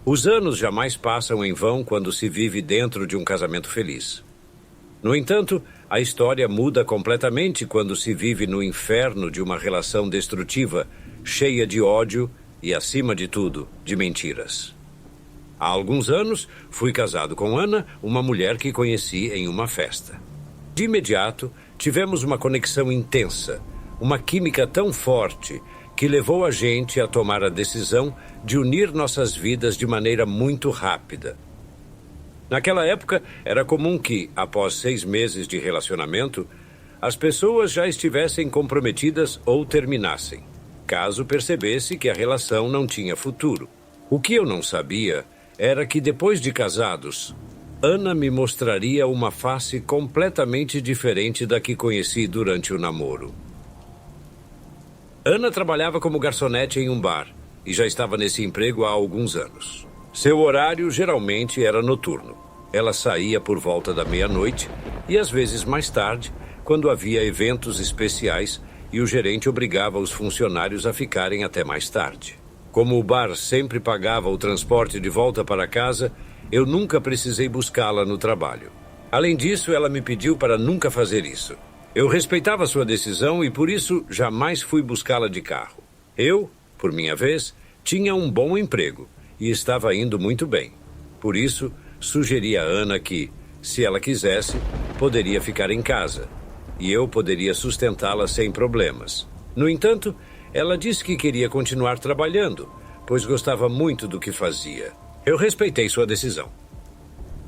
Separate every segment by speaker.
Speaker 1: Os anos jamais passam em vão quando se vive dentro de um casamento feliz. No entanto, a história muda completamente quando se vive no inferno de uma relação destrutiva, cheia de ódio e, acima de tudo, de mentiras. Há alguns anos, fui casado com Ana, uma mulher que conheci em uma festa. De imediato, tivemos uma conexão intensa, uma química tão forte que levou a gente a tomar a decisão de unir nossas vidas de maneira muito rápida. Naquela época, era comum que, após 6 meses de relacionamento, as pessoas já estivessem comprometidas ou terminassem, caso percebesse que a relação não tinha futuro. O que eu não sabia era que, depois de casados, Ana me mostraria uma face completamente diferente da que conheci durante o namoro. Ana trabalhava como garçonete em um bar e já estava nesse emprego há alguns anos. Seu horário geralmente era noturno. Ela saía por volta da meia-noite e às vezes mais tarde, quando havia eventos especiais e o gerente obrigava os funcionários a ficarem até mais tarde. Como o bar sempre pagava o transporte de volta para casa, eu nunca precisei buscá-la no trabalho. Além disso, ela me pediu para nunca fazer isso. Eu respeitava sua decisão e, por isso, jamais fui buscá-la de carro. Eu, por minha vez, tinha um bom emprego e estava indo muito bem. Por isso, sugeri a Ana que, se ela quisesse, poderia ficar em casa e eu poderia sustentá-la sem problemas. No entanto, ela disse que queria continuar trabalhando, pois gostava muito do que fazia. Eu respeitei sua decisão.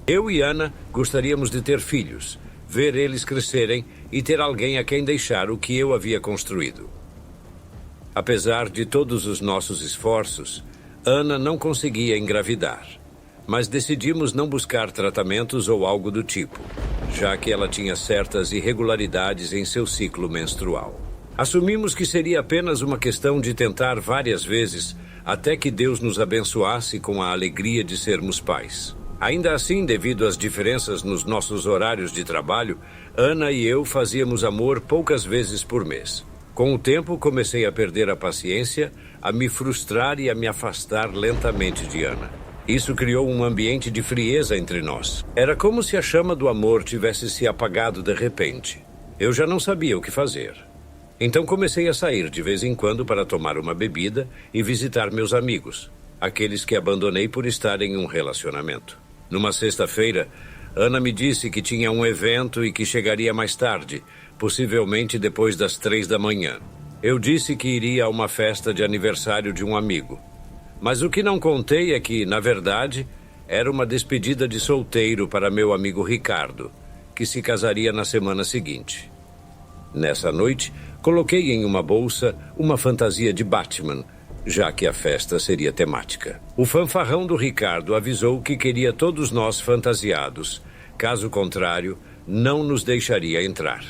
Speaker 1: Eu e Ana gostaríamos de ter filhos, ver eles crescerem e ter alguém a quem deixar o que eu havia construído. Apesar de todos os nossos esforços, Ana não conseguia engravidar, mas decidimos não buscar tratamentos ou algo do tipo, já que ela tinha certas irregularidades em seu ciclo menstrual. Assumimos que seria apenas uma questão de tentar várias vezes até que Deus nos abençoasse com a alegria de sermos pais. Ainda assim, devido às diferenças nos nossos horários de trabalho, Ana e eu fazíamos amor poucas vezes por mês. Com o tempo, comecei a perder a paciência, a me frustrar e a me afastar lentamente de Ana. Isso criou um ambiente de frieza entre nós. Era como se a chama do amor tivesse se apagado de repente. Eu já não sabia o que fazer. Então comecei a sair de vez em quando para tomar uma bebida e visitar meus amigos, aqueles que abandonei por estar em um relacionamento. Numa sexta-feira, Ana me disse que tinha um evento e que chegaria mais tarde, possivelmente depois das 3 da manhã. Eu disse que iria a uma festa de aniversário de um amigo. Mas o que não contei é que, na verdade, era uma despedida de solteiro para meu amigo Ricardo, que se casaria na semana seguinte. Nessa noite, coloquei em uma bolsa uma fantasia de Batman, já que a festa seria temática. O fanfarrão do Ricardo avisou que queria todos nós fantasiados. Caso contrário, não nos deixaria entrar.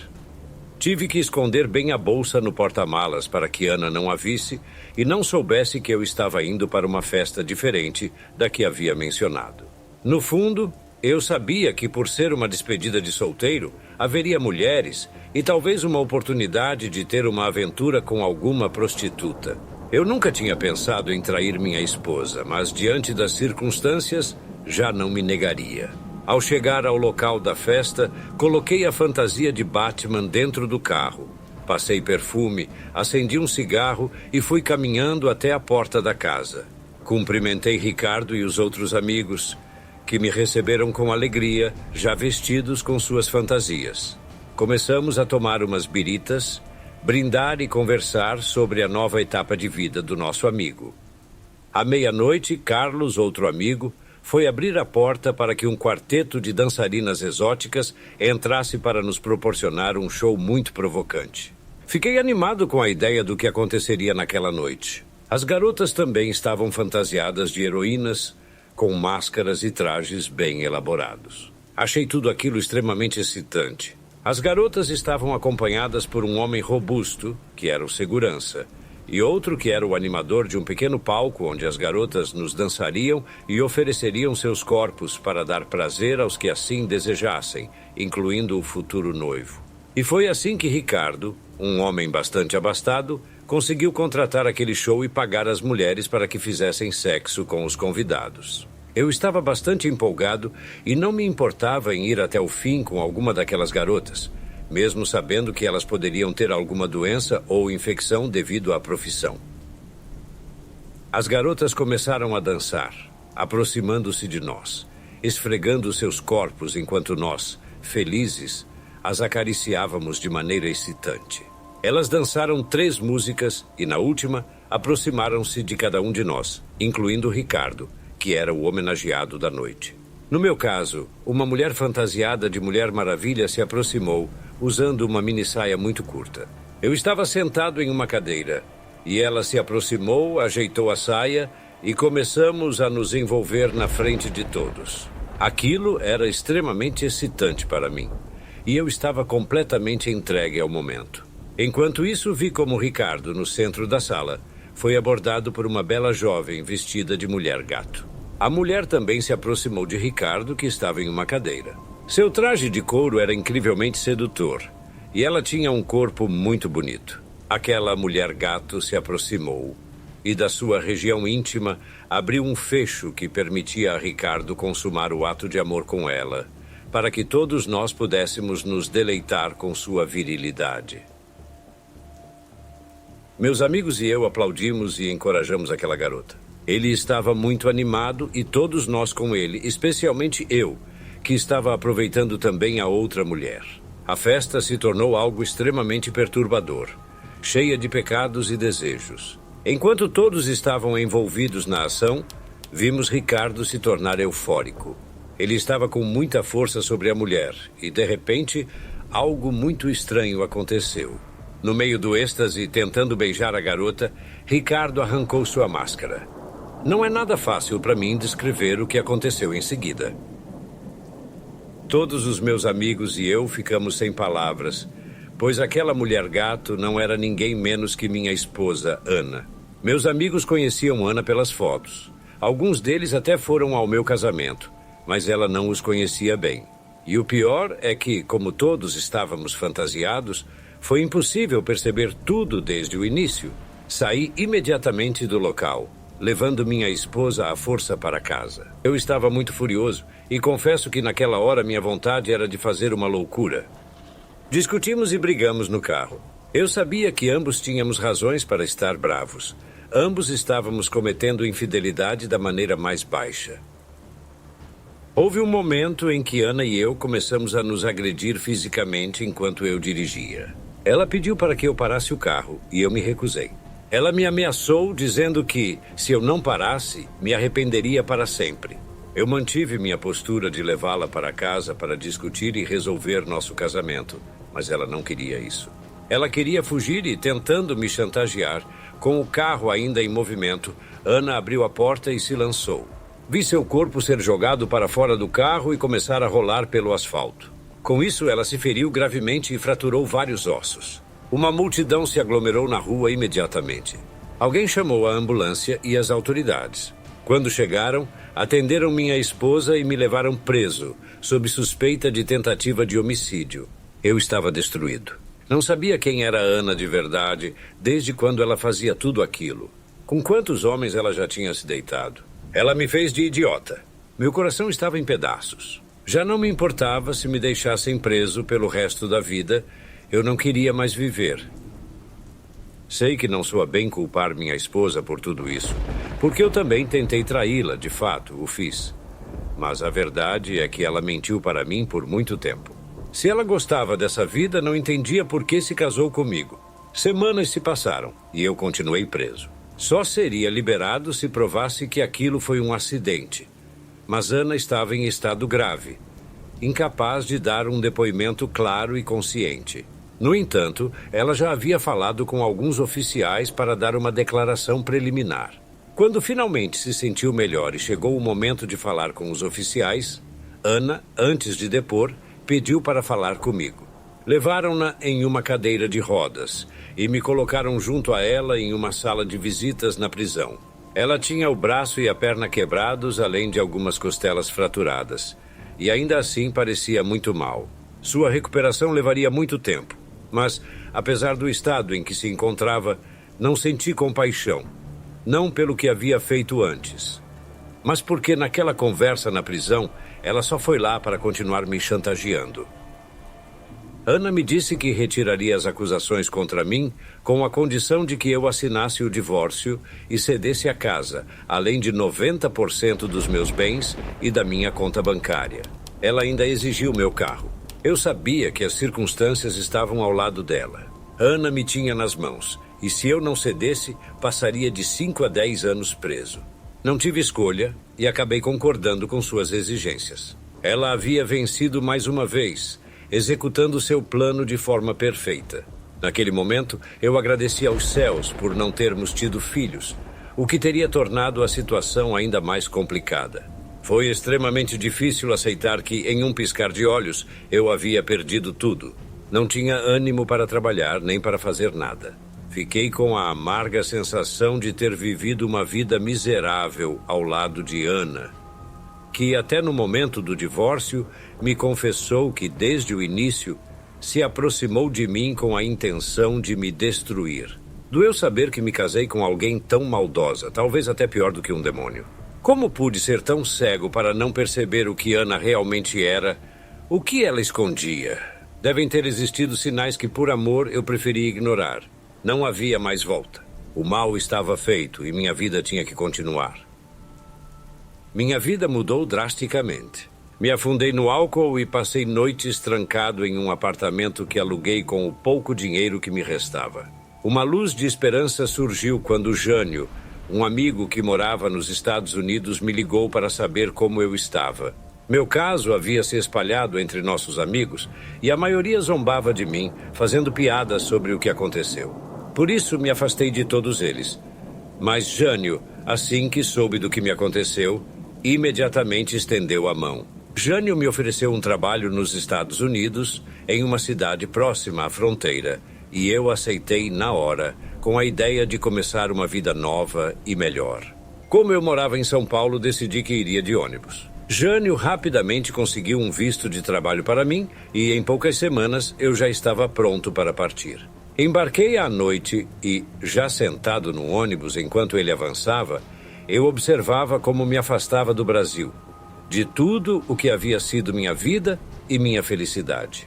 Speaker 1: Tive que esconder bem a bolsa no porta-malas para que Ana não a visse e não soubesse que eu estava indo para uma festa diferente da que havia mencionado. No fundo, eu sabia que por ser uma despedida de solteiro, haveria mulheres e talvez uma oportunidade de ter uma aventura com alguma prostituta. Eu nunca tinha pensado em trair minha esposa, mas diante das circunstâncias, já não me negaria. Ao chegar ao local da festa, coloquei a fantasia de Batman dentro do carro. Passei perfume, acendi um cigarro e fui caminhando até a porta da casa. Cumprimentei Ricardo e os outros amigos, que me receberam com alegria, já vestidos com suas fantasias. Começamos a tomar umas biritas, brindar e conversar sobre a nova etapa de vida do nosso amigo. À meia-noite, Carlos, outro amigo, foi abrir a porta para que um quarteto de dançarinas exóticas entrasse para nos proporcionar um show muito provocante. Fiquei animado com a ideia do que aconteceria naquela noite. As garotas também estavam fantasiadas de heroínas, com máscaras e trajes bem elaborados. Achei tudo aquilo extremamente excitante. As garotas estavam acompanhadas por um homem robusto, que era o segurança, e outro que era o animador de um pequeno palco onde as garotas nos dançariam e ofereceriam seus corpos para dar prazer aos que assim desejassem, incluindo o futuro noivo. E foi assim que Ricardo, um homem bastante abastado, conseguiu contratar aquele show e pagar as mulheres para que fizessem sexo com os convidados. Eu estava bastante empolgado e não me importava em ir até o fim com alguma daquelas garotas, mesmo sabendo que elas poderiam ter alguma doença ou infecção devido à profissão. As garotas começaram a dançar, aproximando-se de nós, esfregando seus corpos enquanto nós, felizes, as acariciávamos de maneira excitante. Elas dançaram 3 músicas e, na última, aproximaram-se de cada um de nós, incluindo Ricardo, que era o homenageado da noite. No meu caso, uma mulher fantasiada de Mulher Maravilha se aproximou, usando uma minissaia muito curta. Eu estava sentado em uma cadeira, e ela se aproximou, ajeitou a saia e começamos a nos envolver na frente de todos. Aquilo era extremamente excitante para mim, e eu estava completamente entregue ao momento. Enquanto isso, vi como Ricardo, no centro da sala, foi abordado por uma bela jovem vestida de mulher-gato. A mulher também se aproximou de Ricardo, que estava em uma cadeira. Seu traje de couro era incrivelmente sedutor, e ela tinha um corpo muito bonito. Aquela mulher-gato se aproximou e, da sua região íntima, abriu um fecho que permitia a Ricardo consumar o ato de amor com ela, para que todos nós pudéssemos nos deleitar com sua virilidade. Meus amigos e eu aplaudimos e encorajamos aquela garota. Ele estava muito animado e todos nós com ele, especialmente eu, que estava aproveitando também a outra mulher. A festa se tornou algo extremamente perturbador, cheia de pecados e desejos. Enquanto todos estavam envolvidos na ação, vimos Ricardo se tornar eufórico. Ele estava com muita força sobre a mulher e, de repente, algo muito estranho aconteceu. No meio do êxtase, tentando beijar a garota, Ricardo arrancou sua máscara. Não é nada fácil para mim descrever o que aconteceu em seguida. Todos os meus amigos e eu ficamos sem palavras, pois aquela mulher-gato não era ninguém menos que minha esposa, Ana. Meus amigos conheciam Ana pelas fotos. Alguns deles até foram ao meu casamento, mas ela não os conhecia bem. E o pior é que, como todos estávamos fantasiados, foi impossível perceber tudo desde o início. Saí imediatamente do local, levando minha esposa à força para casa. Eu estava muito furioso e confesso que naquela hora minha vontade era de fazer uma loucura. Discutimos e brigamos no carro. Eu sabia que ambos tínhamos razões para estar bravos. Ambos estávamos cometendo infidelidade da maneira mais baixa. Houve um momento em que Ana e eu começamos a nos agredir fisicamente enquanto eu dirigia. Ela pediu para que eu parasse o carro e eu me recusei. Ela me ameaçou dizendo que, se eu não parasse, me arrependeria para sempre. Eu mantive minha postura de levá-la para casa para discutir e resolver nosso casamento, mas ela não queria isso. Ela queria fugir e, tentando me chantagear, com o carro ainda em movimento, Ana abriu a porta e se lançou. Vi seu corpo ser jogado para fora do carro e começar a rolar pelo asfalto. Com isso, ela se feriu gravemente e fraturou vários ossos. Uma multidão se aglomerou na rua imediatamente. Alguém chamou a ambulância e as autoridades. Quando chegaram, atenderam minha esposa e me levaram preso, sob suspeita de tentativa de homicídio. Eu estava destruído. Não sabia quem era Ana de verdade, desde quando ela fazia tudo aquilo. Com quantos homens ela já tinha se deitado? Ela me fez de idiota. Meu coração estava em pedaços. Já não me importava se me deixassem preso pelo resto da vida. Eu não queria mais viver. Sei que não soa bem culpar minha esposa por tudo isso, porque eu também tentei traí-la, de fato, o fiz. Mas a verdade é que ela mentiu para mim por muito tempo. Se ela gostava dessa vida, não entendia por que se casou comigo. Semanas se passaram e eu continuei preso. Só seria liberado se provasse que aquilo foi um acidente. Mas Ana estava em estado grave, incapaz de dar um depoimento claro e consciente. No entanto, ela já havia falado com alguns oficiais para dar uma declaração preliminar. Quando finalmente se sentiu melhor e chegou o momento de falar com os oficiais, Ana, antes de depor, pediu para falar comigo. Levaram-na em uma cadeira de rodas e me colocaram junto a ela em uma sala de visitas na prisão. Ela tinha o braço e a perna quebrados, além de algumas costelas fraturadas, e ainda assim parecia muito mal. Sua recuperação levaria muito tempo, mas, apesar do estado em que se encontrava, Não senti compaixão, não pelo que havia feito antes, mas porque naquela conversa na prisão, ela só foi lá para continuar me chantageando. Ana me disse que retiraria as acusações contra mim com a condição de que eu assinasse o divórcio e cedesse a casa, além de 90% dos meus bens e da minha conta bancária. Ela ainda exigiu meu carro. Eu sabia que as circunstâncias estavam ao lado dela. Ana me tinha nas mãos, e se eu não cedesse, passaria de 5 a 10 anos preso. Não tive escolha e acabei concordando com suas exigências. Ela havia vencido mais uma vez, executando seu plano de forma perfeita. Naquele momento, eu agradeci aos céus por não termos tido filhos, o que teria tornado a situação ainda mais complicada. Foi extremamente difícil aceitar que, em um piscar de olhos, eu havia perdido tudo. Não tinha ânimo para trabalhar nem para fazer nada. Fiquei com a amarga sensação de ter vivido uma vida miserável ao lado de Ana, que até no momento do divórcio me confessou que desde o início se aproximou de mim com a intenção de me destruir. Doeu saber que me casei com alguém tão maldosa, talvez até pior do que um demônio. Como pude ser tão cego para não perceber o que Ana realmente era, o que ela escondia? Devem ter existido sinais que por amor eu preferi ignorar. Não havia mais volta. O mal estava feito e minha vida tinha que continuar. Minha vida mudou drasticamente. Me afundei no álcool e passei noites trancado em um apartamento que aluguei com o pouco dinheiro que me restava. Uma luz de esperança surgiu quando Jânio, um amigo que morava nos Estados Unidos, me ligou para saber como eu estava. Meu caso havia se espalhado entre nossos amigos e a maioria zombava de mim, fazendo piadas sobre o que aconteceu. Por isso me afastei de todos eles. Mas Jânio, assim que soube do que me aconteceu, imediatamente estendeu a mão. Jânio me ofereceu um trabalho nos Estados Unidos, em uma cidade próxima à fronteira, e eu aceitei na hora, com a ideia de começar uma vida nova e melhor. Como eu morava em São Paulo, decidi que iria de ônibus. Jânio rapidamente conseguiu um visto de trabalho para mim e, em poucas semanas, eu já estava pronto para partir. Embarquei à noite e, já sentado no ônibus enquanto ele avançava, eu observava como me afastava do Brasil, de tudo o que havia sido minha vida e minha felicidade.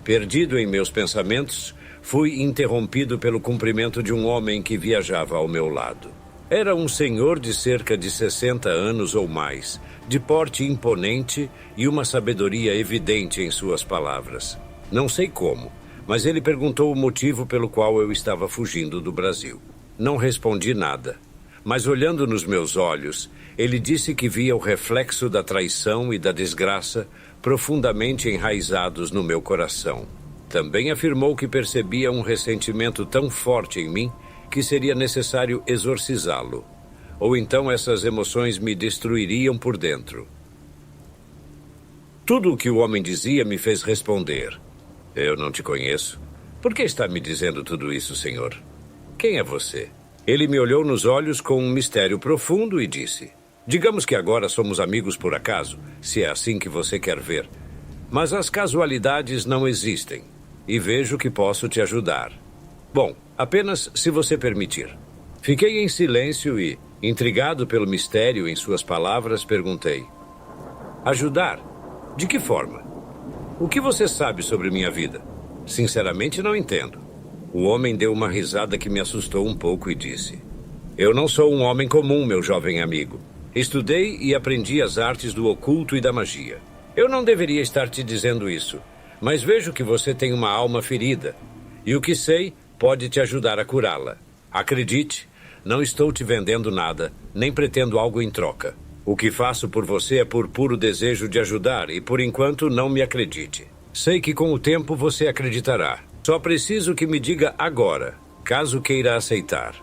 Speaker 1: Perdido em meus pensamentos, fui interrompido pelo cumprimento de um homem que viajava ao meu lado. Era um senhor de cerca de 60 anos ou mais, de porte imponente e uma sabedoria evidente em suas palavras. Não sei como, mas ele perguntou o motivo pelo qual eu estava fugindo do Brasil. Não respondi nada, mas olhando nos meus olhos, ele disse que via o reflexo da traição e da desgraça profundamente enraizados no meu coração. Também afirmou que percebia um ressentimento tão forte em mim que seria necessário exorcizá-lo, ou então essas emoções me destruiriam por dentro. Tudo o que o homem dizia me fez responder: eu não te conheço. Por que está me dizendo tudo isso, senhor? Quem é você? Ele me olhou nos olhos com um mistério profundo e disse: digamos que agora somos amigos por acaso, se é assim que você quer ver. Mas as casualidades não existem, e vejo que posso te ajudar. Bom, apenas se você permitir. Fiquei em silêncio e, intrigado pelo mistério em suas palavras, perguntei: ajudar? De que forma? O que você sabe sobre minha vida? Sinceramente, não entendo. O homem deu uma risada que me assustou um pouco e disse: eu não sou um homem comum, meu jovem amigo. Estudei e aprendi as artes do oculto e da magia. Eu não deveria estar te dizendo isso, mas vejo que você tem uma alma ferida, e o que sei pode te ajudar a curá-la. Acredite, não estou te vendendo nada, nem pretendo algo em troca. O que faço por você é por puro desejo de ajudar e, por enquanto, não me acredite. Sei que com o tempo você acreditará. Só preciso que me diga agora, caso queira aceitar.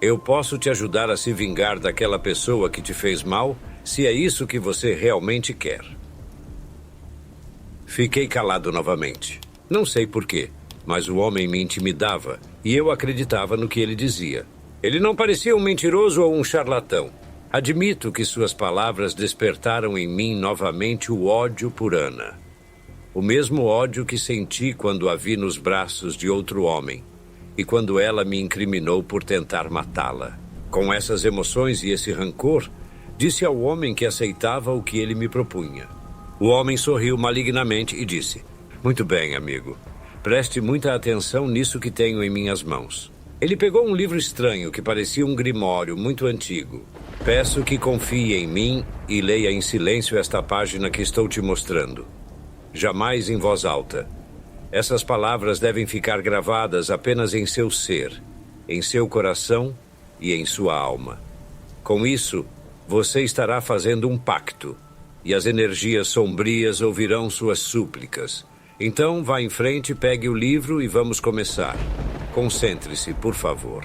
Speaker 1: Eu posso te ajudar a se vingar daquela pessoa que te fez mal, se é isso que você realmente quer. Fiquei calado novamente. Não sei porquê, mas o homem me intimidava e eu acreditava no que ele dizia. Ele não parecia um mentiroso ou um charlatão. Admito que suas palavras despertaram em mim novamente o ódio por Ana. O mesmo ódio que senti quando a vi nos braços de outro homem, e quando ela me incriminou por tentar matá-la. Com essas emoções e esse rancor, disse ao homem que aceitava o que ele me propunha. O homem sorriu malignamente e disse: "Muito bem, amigo. Preste muita atenção nisso que tenho em minhas mãos." Ele pegou um livro estranho que parecia um grimório muito antigo. "Peço que confie em mim e leia em silêncio esta página que estou te mostrando. Jamais em voz alta. Essas palavras devem ficar gravadas apenas em seu ser, em seu coração e em sua alma. Com isso, você estará fazendo um pacto, e as energias sombrias ouvirão suas súplicas. Então, vá em frente, pegue o livro e vamos começar. Concentre-se, por favor."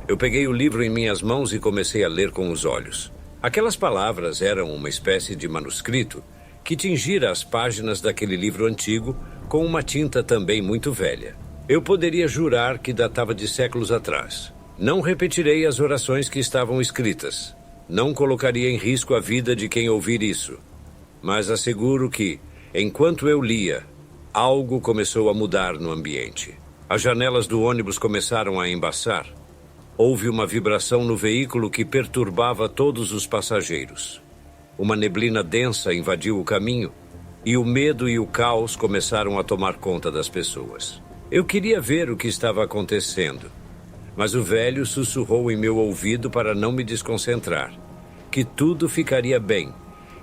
Speaker 1: Eu peguei o livro em minhas mãos e comecei a ler com os olhos. Aquelas palavras eram uma espécie de manuscrito que tingira as páginas daquele livro antigo com uma tinta também muito velha. Eu poderia jurar que datava de séculos atrás. Não repetirei as orações que estavam escritas. Não colocaria em risco a vida de quem ouvir isso. Mas asseguro que, enquanto eu lia, algo começou a mudar no ambiente. As janelas do ônibus começaram a embaçar. Houve uma vibração no veículo que perturbava todos os passageiros. Uma neblina densa invadiu o caminho e o medo e o caos começaram a tomar conta das pessoas. Eu queria ver o que estava acontecendo, mas o velho sussurrou em meu ouvido para não me desconcentrar, que tudo ficaria bem,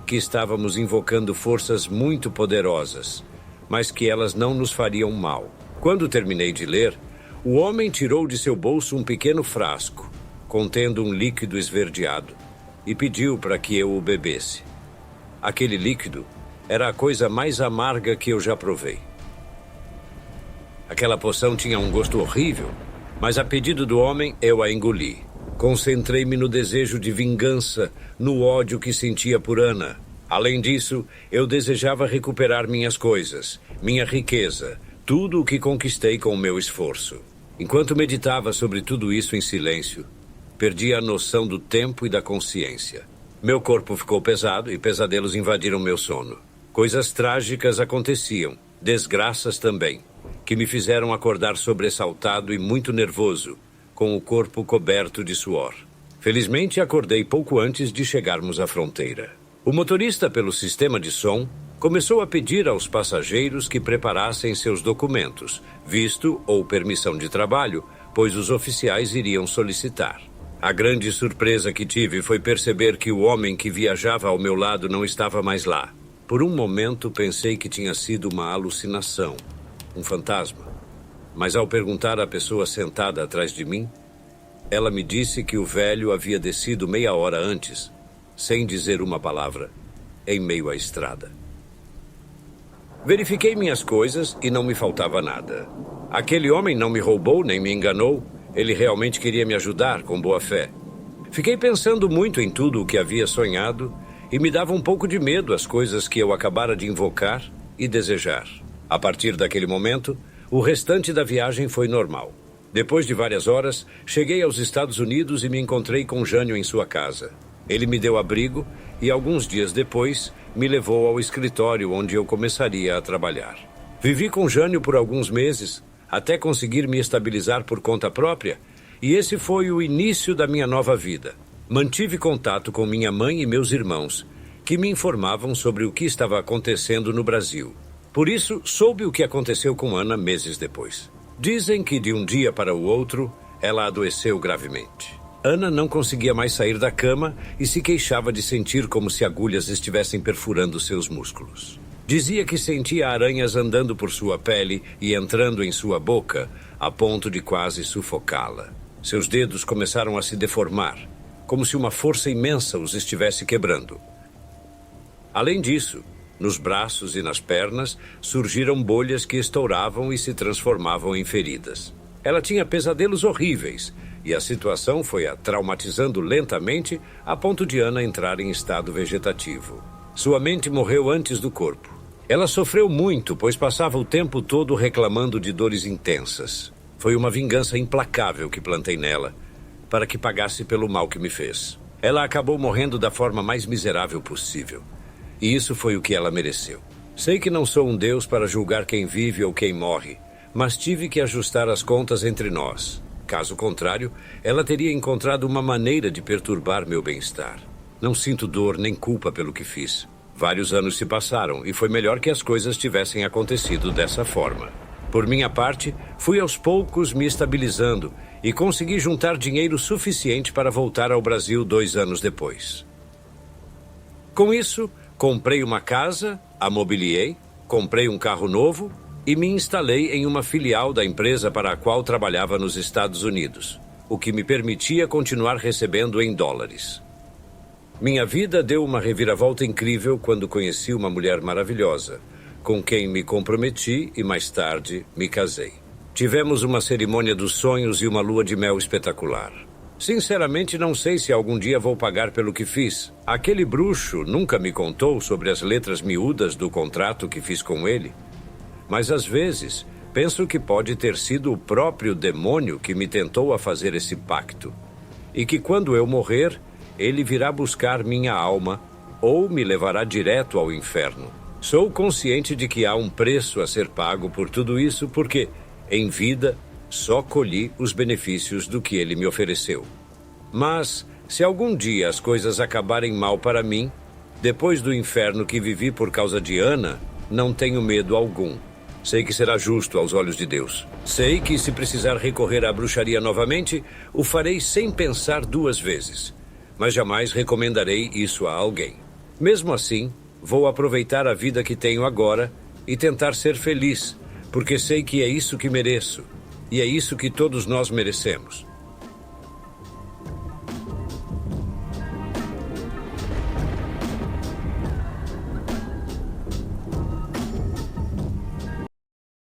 Speaker 1: que estávamos invocando forças muito poderosas, mas que elas não nos fariam mal. Quando terminei de ler, o homem tirou de seu bolso um pequeno frasco, contendo um líquido esverdeado, e pediu para que eu o bebesse. Aquele líquido era a coisa mais amarga que eu já provei. Aquela poção tinha um gosto horrível, mas a pedido do homem eu a engoli. Concentrei-me no desejo de vingança, no ódio que sentia por Ana. Além disso, eu desejava recuperar minhas coisas, minha riqueza, tudo o que conquistei com o meu esforço. Enquanto meditava sobre tudo isso em silêncio, perdi a noção do tempo e da consciência. Meu corpo ficou pesado e pesadelos invadiram meu sono. Coisas trágicas aconteciam, desgraças também, que me fizeram acordar sobressaltado e muito nervoso, com o corpo coberto de suor. Felizmente, acordei pouco antes de chegarmos à fronteira. O motorista, pelo sistema de som, começou a pedir aos passageiros que preparassem seus documentos, visto ou permissão de trabalho, pois os oficiais iriam solicitar. A grande surpresa que tive foi perceber que o homem que viajava ao meu lado não estava mais lá. Por um momento pensei que tinha sido uma alucinação, um fantasma. Mas ao perguntar à pessoa sentada atrás de mim, ela me disse que o velho havia descido meia hora antes, sem dizer uma palavra, em meio à estrada. Verifiquei minhas coisas e não me faltava nada. Aquele homem não me roubou nem me enganou. Ele realmente queria me ajudar com boa fé. Fiquei pensando muito em tudo o que havia sonhado e me dava um pouco de medo as coisas que eu acabara de invocar e desejar. A partir daquele momento, o restante da viagem foi normal. Depois de várias horas, cheguei aos Estados Unidos e me encontrei com Jânio em sua casa. Ele me deu abrigo e, alguns dias depois, me levou ao escritório onde eu começaria a trabalhar. Vivi com Jânio por alguns meses, até conseguir me estabilizar por conta própria, e esse foi o início da minha nova vida. Mantive contato com minha mãe e meus irmãos, que me informavam sobre o que estava acontecendo no Brasil. Por isso, soube o que aconteceu com Ana meses depois. Dizem que de um dia para o outro, ela adoeceu gravemente. Ana não conseguia mais sair da cama e se queixava de sentir como se agulhas estivessem perfurando seus músculos. Dizia que sentia aranhas andando por sua pele e entrando em sua boca, a ponto de quase sufocá-la. Seus dedos começaram a se deformar, como se uma força imensa os estivesse quebrando. Além disso, nos braços e nas pernas surgiram bolhas que estouravam e se transformavam em feridas. Ela tinha pesadelos horríveis e a situação foi a traumatizando lentamente a ponto de Ana entrar em estado vegetativo. Sua mente morreu antes do corpo. Ela sofreu muito, pois passava o tempo todo reclamando de dores intensas. Foi uma vingança implacável que plantei nela, para que pagasse pelo mal que me fez. Ela acabou morrendo da forma mais miserável possível. E isso foi o que ela mereceu. Sei que não sou um Deus para julgar quem vive ou quem morre, mas tive que ajustar as contas entre nós. Caso contrário, ela teria encontrado uma maneira de perturbar meu bem-estar. Não sinto dor nem culpa pelo que fiz. Vários anos se passaram e foi melhor que as coisas tivessem acontecido dessa forma. Por minha parte, fui aos poucos me estabilizando e consegui juntar dinheiro suficiente para voltar ao Brasil 2 anos depois. Com isso, comprei uma casa, a mobiliei, comprei um carro novo e me instalei em uma filial da empresa para a qual trabalhava nos Estados Unidos, o que me permitia continuar recebendo em dólares. Minha vida deu uma reviravolta incrível quando conheci uma mulher maravilhosa, com quem me comprometi e mais tarde me casei. Tivemos uma cerimônia dos sonhos e uma lua de mel espetacular. Sinceramente, não sei se algum dia vou pagar pelo que fiz. Aquele bruxo nunca me contou sobre as letras miúdas do contrato que fiz com ele. Mas às vezes, penso que pode ter sido o próprio demônio que me tentou a fazer esse pacto. E que quando eu morrer, ele virá buscar minha alma ou me levará direto ao inferno. Sou consciente de que há um preço a ser pago por tudo isso porque, em vida, só colhi os benefícios do que ele me ofereceu. Mas, se algum dia as coisas acabarem mal para mim, depois do inferno que vivi por causa de Ana, não tenho medo algum. Sei que será justo aos olhos de Deus. Sei que, se precisar recorrer à bruxaria novamente, o farei sem pensar 2 vezes. Mas jamais recomendarei isso a alguém. Mesmo assim, vou aproveitar a vida que tenho agora e tentar ser feliz, porque sei que é isso que mereço. E é isso que todos nós merecemos.